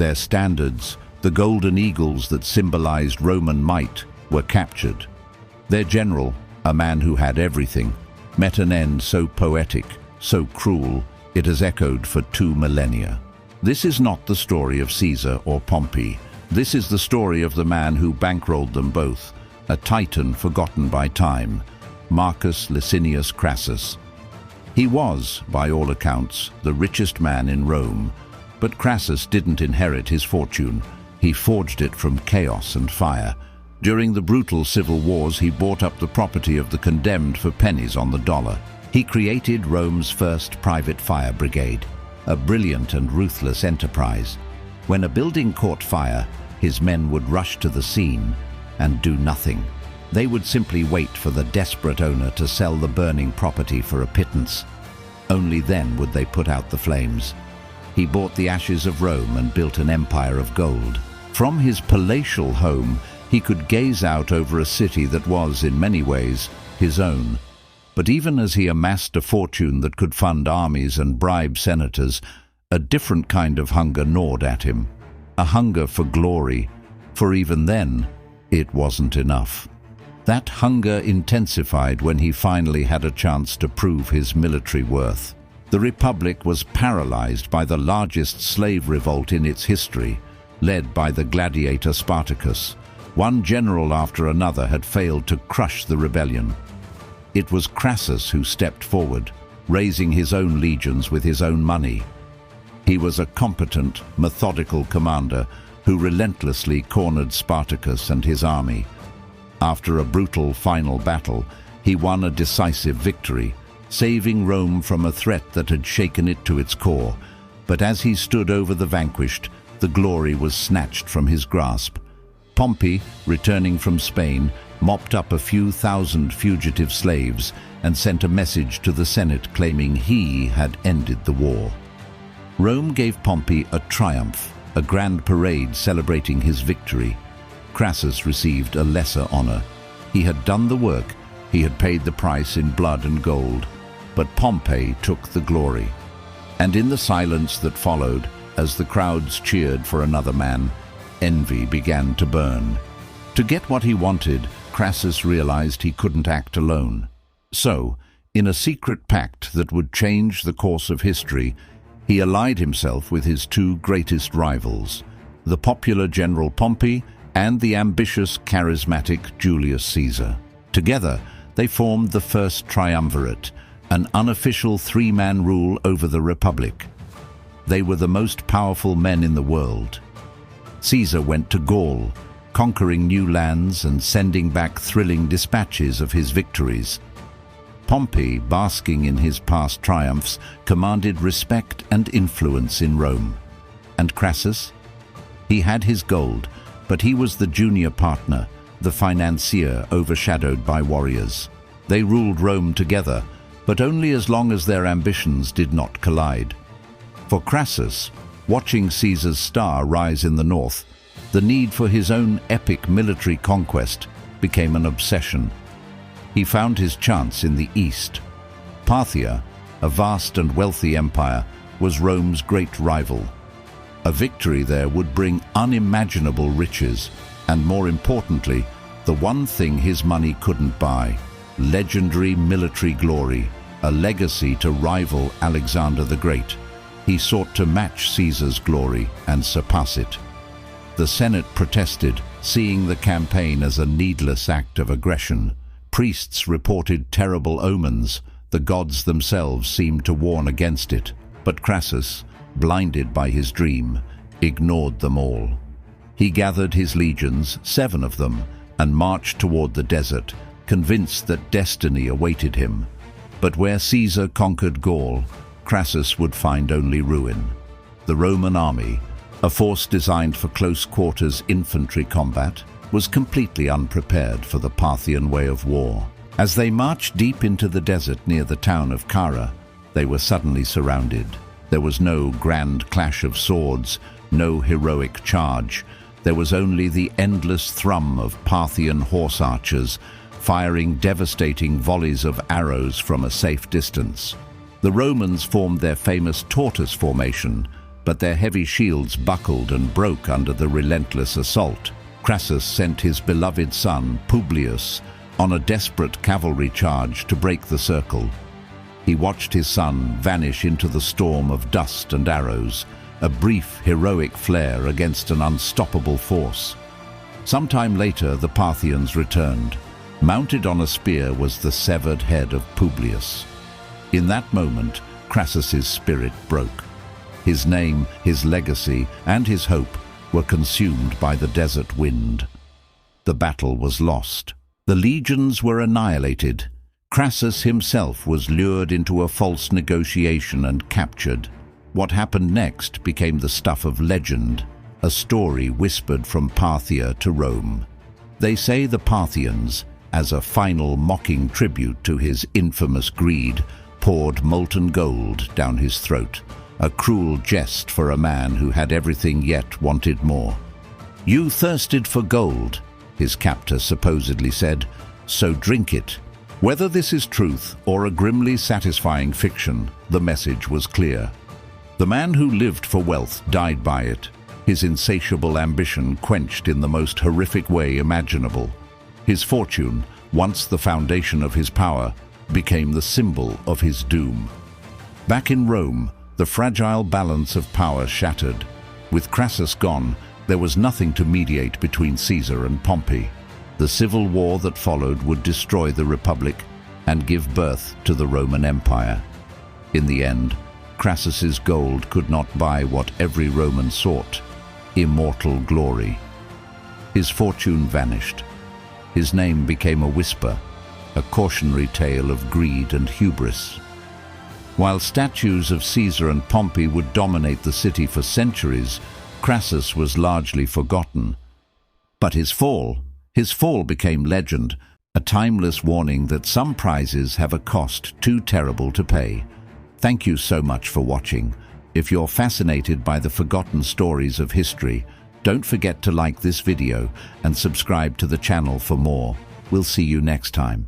Their standards, the golden eagles that symbolized Roman might, were captured. Their general, a man who had everything, met an end so poetic, so cruel, it has echoed for 2 millennia. This is not the story of Caesar or Pompey. This is the story of the man who bankrolled them both, a titan forgotten by time, Marcus Licinius Crassus. He was, by all accounts, the richest man in Rome, but Crassus didn't inherit his fortune. He forged it from chaos and fire. During the brutal civil wars, he bought up the property of the condemned for pennies on the dollar. He created Rome's first private fire brigade, a brilliant and ruthless enterprise. When a building caught fire, his men would rush to the scene and do nothing. They would simply wait for the desperate owner to sell the burning property for a pittance. Only then would they put out the flames. He bought the ashes of Rome and built an empire of gold. From his palatial home, he could gaze out over a city that was, in many ways, his own. But even as he amassed a fortune that could fund armies and bribe senators, a different kind of hunger gnawed at him. A hunger for glory, for even then, it wasn't enough. That hunger intensified when he finally had a chance to prove his military worth. The Republic was paralyzed by the largest slave revolt in its history, led by the gladiator Spartacus. One general after another had failed to crush the rebellion. It was Crassus who stepped forward, raising his own legions with his own money. He was a competent, methodical commander who relentlessly cornered Spartacus and his army. After a brutal final battle, he won a decisive victory, saving Rome from a threat that had shaken it to its core. But as he stood over the vanquished, the glory was snatched from his grasp. Pompey, returning from Spain, mopped up a few thousand fugitive slaves and sent a message to the Senate claiming he had ended the war. Rome gave Pompey a triumph, a grand parade celebrating his victory. Crassus received a lesser honor. He had done the work, he had paid the price in blood and gold, but Pompey took the glory. And in the silence that followed, as the crowds cheered for another man, envy began to burn. To get what he wanted, Crassus realized he couldn't act alone. So, in a secret pact that would change the course of history, he allied himself with his 2 greatest rivals, the popular General Pompey and the ambitious, charismatic Julius Caesar. Together, they formed the First Triumvirate, an unofficial 3-man rule over the Republic. They were the most powerful men in the world. Caesar went to Gaul, conquering new lands and sending back thrilling dispatches of his victories. Pompey, basking in his past triumphs, commanded respect and influence in Rome. And Crassus? He had his gold, but he was the junior partner, the financier overshadowed by warriors. They ruled Rome together, but only as long as their ambitions did not collide. For Crassus, watching Caesar's star rise in the north, the need for his own epic military conquest became an obsession. He found his chance in the east. Parthia, a vast and wealthy empire, was Rome's great rival. A victory there would bring unimaginable riches, and more importantly, the one thing his money couldn't buy: legendary military glory, a legacy to rival Alexander the Great. He sought to match Caesar's glory and surpass it. The Senate protested, seeing the campaign as a needless act of aggression. Priests reported terrible omens. The gods themselves seemed to warn against it. But Crassus, blinded by his dream, ignored them all. He gathered his legions, 7 of them, and marched toward the desert, convinced that destiny awaited him. But where Caesar conquered Gaul, Crassus would find only ruin. The Roman army, a force designed for close-quarters infantry combat, was completely unprepared for the Parthian way of war. As they marched deep into the desert near the town of Carrhae, they were suddenly surrounded. There was no grand clash of swords, no heroic charge. There was only the endless thrum of Parthian horse archers, firing devastating volleys of arrows from a safe distance. The Romans formed their famous tortoise formation, but their heavy shields buckled and broke under the relentless assault. Crassus sent his beloved son, Publius, on a desperate cavalry charge to break the circle. He watched his son vanish into the storm of dust and arrows, a brief, heroic flare against an unstoppable force. Sometime later, the Parthians returned. Mounted on a spear was the severed head of Publius. In that moment, Crassus's spirit broke. His name, his legacy, and his hope were consumed by the desert wind. The battle was lost. The legions were annihilated. Crassus himself was lured into a false negotiation and captured. What happened next became the stuff of legend, a story whispered from Parthia to Rome. They say the Parthians, as a final mocking tribute to his infamous greed, poured molten gold down his throat, a cruel jest for a man who had everything yet wanted more. "You thirsted for gold," his captor supposedly said, "so drink it." Whether this is truth or a grimly satisfying fiction, the message was clear. The man who lived for wealth died by it, his insatiable ambition quenched in the most horrific way imaginable. His fortune, once the foundation of his power, became the symbol of his doom. Back in Rome, the fragile balance of power shattered. With Crassus gone, there was nothing to mediate between Caesar and Pompey. The civil war that followed would destroy the Republic and give birth to the Roman Empire. In the end, Crassus's gold could not buy what every Roman sought: immortal glory. His fortune vanished. His name became a whisper, a cautionary tale of greed and hubris. While statues of Caesar and Pompey would dominate the city for centuries, Crassus was largely forgotten. But his fall became legend, a timeless warning that some prizes have a cost too terrible to pay. Thank you so much for watching. If you're fascinated by the forgotten stories of history, don't forget to like this video and subscribe to the channel for more. We'll see you next time.